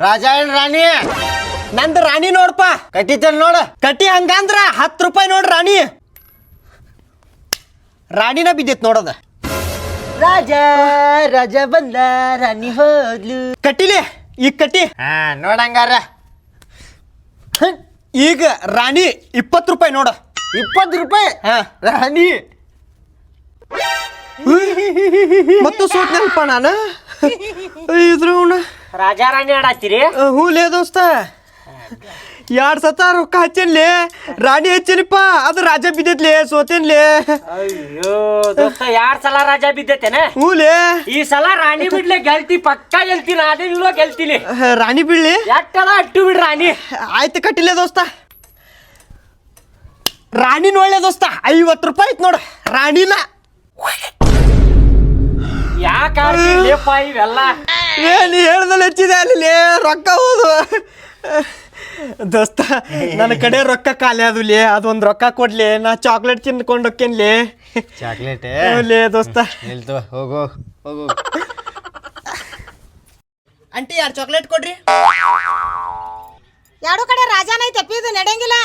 ರಾಜ ಏನ್ ರಾಣಿ? ನಂದು ರಾಣಿ ನೋಡಪ್ಪ. ಕಟ್ಟಿತಲ್ ನೋಡ. ಕಟ್ಟಿ ಹಂಗಂದ್ರ 10 ರೂಪಾಯಿ ನೋಡ್ರಿ ರಾಣಿ. ರಾಣಿನ ಬಿದ್ದೈತ್ ನೋಡದ. ರಾಜ ರಾಜ ಬಂದ ರಾಣಿ ಹೋದ್ಲು. ಕಟ್ಟಿಲಿ ಈಗ ಕಟ್ಟಿ. ನೋಡಂಗಾರ. ಈಗ ರಾಣಿ 20 ರೂಪಾಯಿ ನೋಡ. 20 ರೂಪಾಯಿ ರಾಣಿ. ಮತ್ತು ಸೋತ್ನಲ್ಪ ನಾನು. ಇದ್ರು ರಾಜಾ ರಾಣಿ ಆಡತ್ತೀರಿ? ಹೂಲೇ ದೋಸ್ತ 2 ಸತ ರೊಕ್ಕ ಹಚ್ಚನ್ಲಿ. ರಾಣಿ ಹಚ್ಚನಿಪ್ಪ, ಅದು ರಾಜ ಬಿದ್ದೈತ್ಲಿ, ಸೋತೇನ್ಲಿ. ಅಯ್ಯೋ ದೋಸ್ತ 2 ಸಲ ರಾಜಾ ಬಿದ್ದೈತೇನ? ಹೂಲೇ. ಈ ಸಲ ರಾಣಿ ಬಿಡ್ಲೆ ಗೆಲ್ತಿ, ಪಕ್ಕಾ ಗೆಲ್ತೀನಿ. ಅದಿಲ್ಲೋ ಗೆಲ್ತೀನಿ. ರಾಣಿ ಬೀಳ್ಲಿ. ಎಟ್ಟದ ಅಟ್ಟು ಬಿಡ್ ರಾಣಿ. ಆಯ್ತು ಕಟ್ಟಿಲ್ಲ ದೋಸ್ತ. ರಾಣಿ ನೋಡ್ಲೆ ದೋಸ್ತ 50 ರೂಪಾಯಿ ಐತ್ ನೋಡ ರಾಣಿನ. ಯಾಕೆ ಲೇಪ ಇವೆಲ್ಲ? ನೀ ಹೇಳ್ದಲ್ಲಿ ಹೆಚ್ಚಿದೆ ಅಲ್ಲಿ ರೊಕ್ಕ ಹೋದು ದೋಸ್ತ. ನನ್ನ ಕಡೆ ರೊಕ್ಕ ಖಾಲಿ ಅದುಲಿ, ಅದೊಂದು ರೊಕ್ಕ ಕೊಡ್ಲಿ, ನಾ ಚಾಕ್ಲೇಟ್ ತಿನ್ಕೊಂಡು ಹೋಕ್ಕೇನ್ಲಿ. ಚಾಕ್ಲೇಟ್ ಲೇ ದೋಸ್ತ. ಹೇಳ್ತು ಹೋಗು ಹೋಗು. ಆಂಟಿ 2 ಚಾಕ್ಲೇಟ್ ಕೊಡ್ರಿ. 2 ಕಡೆ ರಾಜಾನ ಐತೆ, ಇದು ನಡೆಯಂಗಿಲ್ಲ.